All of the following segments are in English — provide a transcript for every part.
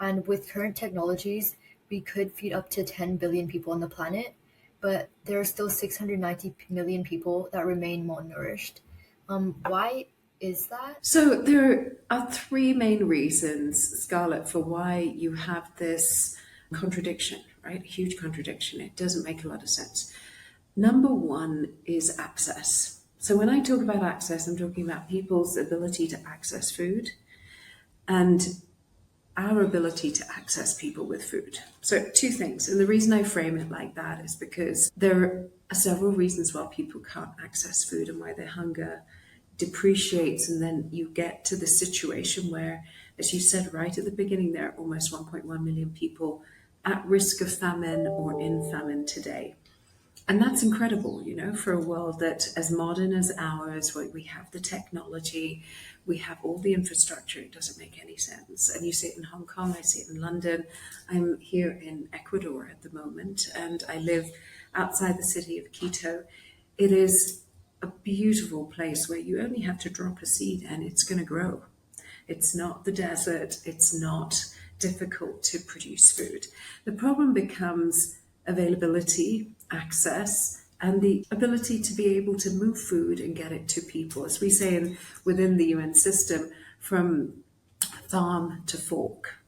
And with current technologies, we could feed up to 10 billion people on the planet, but there are still 690 million people that remain malnourished. Why is that? So there are three main reasons, Scarlett, for why you have this contradiction, right? A huge contradiction. It doesn't make a lot of sense. Number one is access. So when I talk about access, I'm talking about people's ability to access food and our ability to access people with food. So, two things. And the reason I frame it like that is because there are several reasons why people can't access food and why their hunger depreciates. And then you get to the situation where, as you said right at the beginning, there are almost 1.1 million people at risk of famine or in famine today. And that's incredible, for a world that as modern as ours, where we have the technology, we have all the infrastructure, it doesn't make any sense. And you see it in Hong Kong, I see it in London. I'm here in Ecuador at the moment, and I live outside the city of Quito. It is a beautiful place where you only have to drop a seed and it's going to grow. It's not the desert, it's not difficult to produce food. The problem becomes availability, access, and the ability to be able to move food and get it to people, as we say within the UN system, from farm to fork.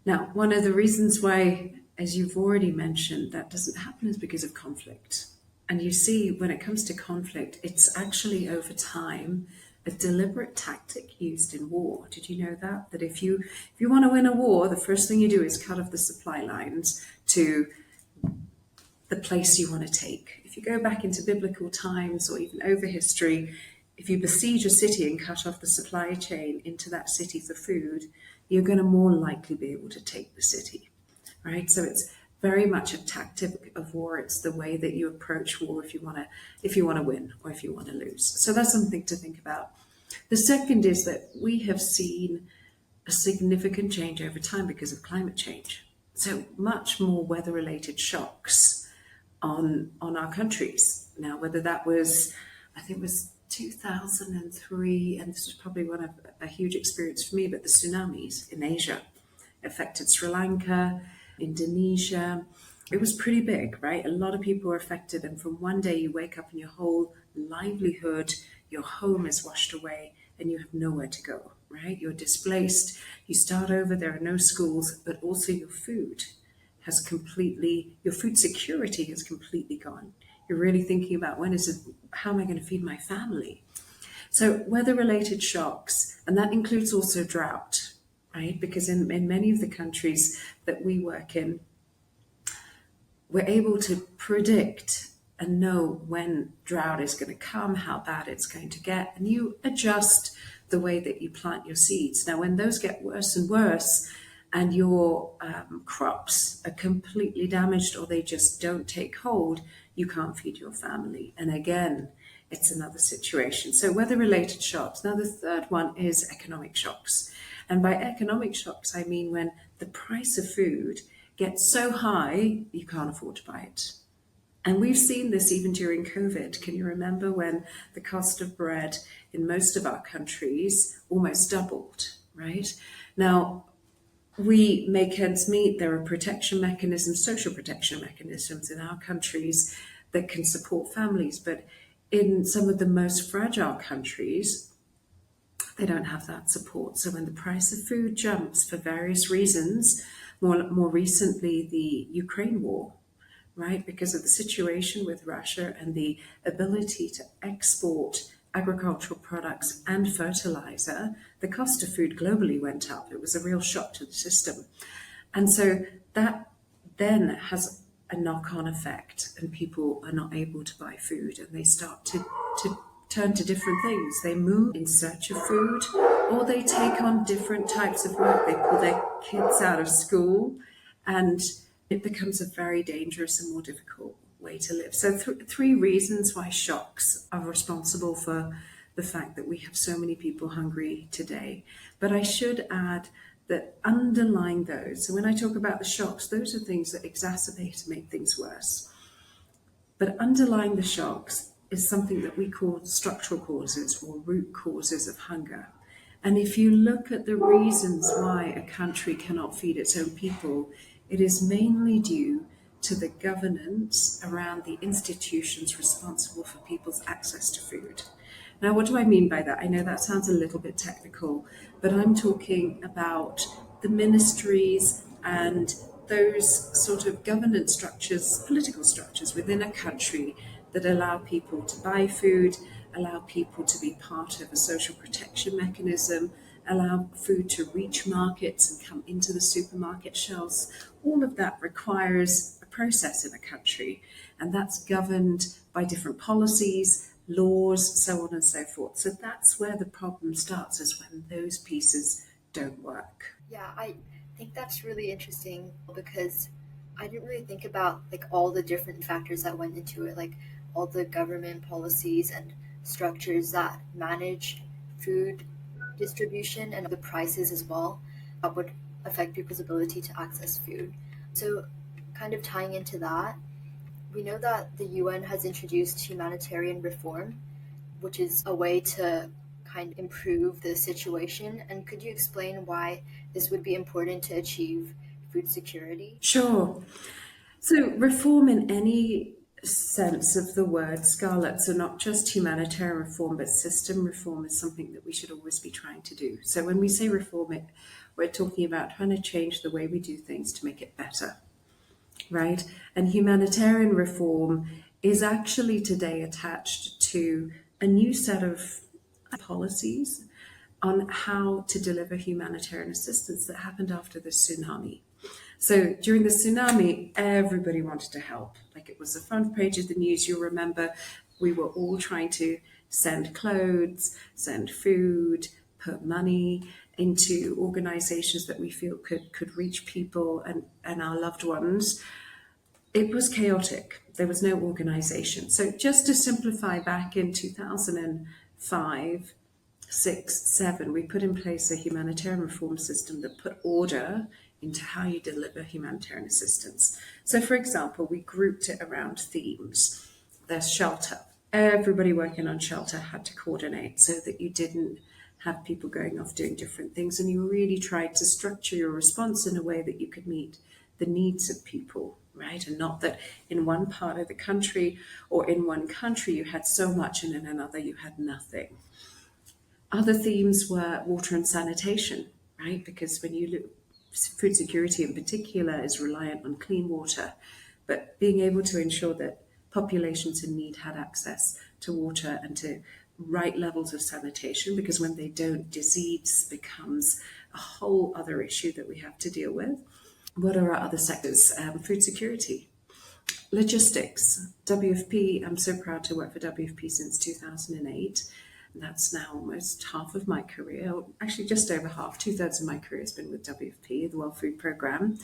Now, one of the reasons why, as you've already mentioned, that doesn't happen is because of conflict. And you see, when it comes to conflict, it's actually over time a deliberate tactic used in war. Did you know that? That if you want to win a war, the first thing you do is cut off the supply lines to the place you want to take. If you go back into biblical times or even over history, if you besiege a city and cut off the supply chain into that city for food, you're going to more likely be able to take the city, right? So it's very much a tactic of war. It's the way that you approach war if you want to win or if you want to lose. So that's something to think about. The second is that we have seen a significant change over time because of climate change. So much more weather-related shocks on our countries. Now, whether that was, I think it was 2003, and this was probably one of a huge experience for me, but the tsunamis in Asia affected Sri Lanka, Indonesia. It was pretty big, right? A lot of people were affected, and from one day you wake up and your whole livelihood, your home is washed away, and you have nowhere to go, right? You're displaced, you start over, there are no schools, but also your food your food security has completely gone. You're really thinking about how am I going to feed my family? So weather-related shocks, and that includes also drought, right? Because in many of the countries that we work in, we're able to predict and know when drought is going to come, how bad it's going to get, and you adjust the way that you plant your seeds. Now, when those get worse and worse, and your crops are completely damaged or they just don't take hold, you can't feed your family. And again, it's another situation. So weather-related shocks. Now, the third one is economic shocks. And by economic shocks, I mean when the price of food gets so high, you can't afford to buy it. And we've seen this even during COVID. Can you remember when the cost of bread in most of our countries almost doubled, right? Now, we make ends meet. There are protection mechanisms, social protection mechanisms in our countries that can support families. But in some of the most fragile countries, they don't have that support. So when the price of food jumps for various reasons, more recently, the Ukraine war, right? Because of the situation with Russia and the ability to export agricultural products and fertilizer, the cost of food globally went up. It was a real shock to the system. And so that then has a knock-on effect, and people are not able to buy food, and they start to turn to different things. They move in search of food, or they take on different types of work. They pull their kids out of school, and it becomes a very dangerous and more difficult way to live. So three reasons why shocks are responsible for the fact that we have so many people hungry today. But I should add that underlying those, so when I talk about the shocks, those are things that exacerbate and make things worse. But underlying the shocks is something that we call structural causes or root causes of hunger. And if you look at the reasons why a country cannot feed its own people, it is mainly due to the governance around the institutions responsible for people's access to food. Now, what do I mean by that? I know that sounds a little bit technical, but I'm talking about the ministries and those sort of governance structures, political structures within a country that allow people to buy food, allow people to be part of a social protection mechanism, allow food to reach markets and come into the supermarket shelves. All of that requires a process in a country, and that's governed by different policies, laws, so on and so forth. So that's where the problem starts, is when those pieces don't work. Yeah, I think that's really interesting because I didn't really think about like all the different factors that went into it, like all the government policies and structures that manage food distribution and the prices as well that would affect people's ability to access food. So, kind of tying into that, we know that the UN has introduced humanitarian reform, which is a way to kind of improve the situation. And could you explain why this would be important to achieve food security? Sure. So, reform in any sense of the word, Scarlett, so not just humanitarian reform, but system reform is something that we should always be trying to do. So, when we say reform, we're talking about trying to change the way we do things to make it better, right? And humanitarian reform is actually today attached to a new set of policies on how to deliver humanitarian assistance that happened after the tsunami. So during the tsunami, everybody wanted to help. Like, it was the front page of the news. You'll remember we were all trying to send clothes, send food, put money into organizations that we feel could reach people and our loved ones. It was chaotic. There was no organization. So just to simplify, back in 2005, six, seven, we put in place a humanitarian reform system that put order into how you deliver humanitarian assistance. So, for example, we grouped it around themes. There's shelter. Everybody working on shelter had to coordinate so that you didn't have people going off doing different things, and you really tried to structure your response in a way that you could meet the needs of people, right? And not that in one part of the country or in one country you had so much and in another you had nothing. Other themes were water and sanitation, right? Because when you look, food security in particular is reliant on clean water, but being able to ensure that populations in need had access to water and to right levels of sanitation, because when they don't, disease becomes a whole other issue that we have to deal with. What are our other sectors? Food security. Logistics. WFP, I'm so proud to work for WFP since 2008. That's now almost half of my career, actually just over half, two-thirds of my career has been with WFP, the World Food Programme.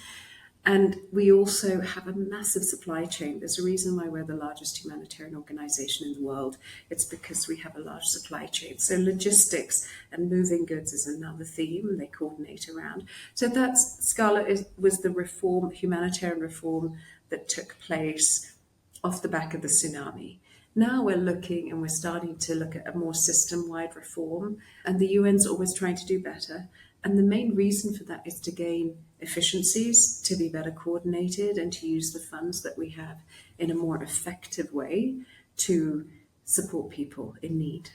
And we also have a massive supply chain. There's a reason why we're the largest humanitarian organisation in the world. It's because we have a large supply chain. So logistics and moving goods is another theme they coordinate around. So that's, Scarlett, was the reform, humanitarian reform that took place off the back of the tsunami. Now we're looking and we're starting to look at a more system-wide reform, and the UN's always trying to do better. And the main reason for that is to gain efficiencies, to be better coordinated, and to use the funds that we have in a more effective way to support people in need.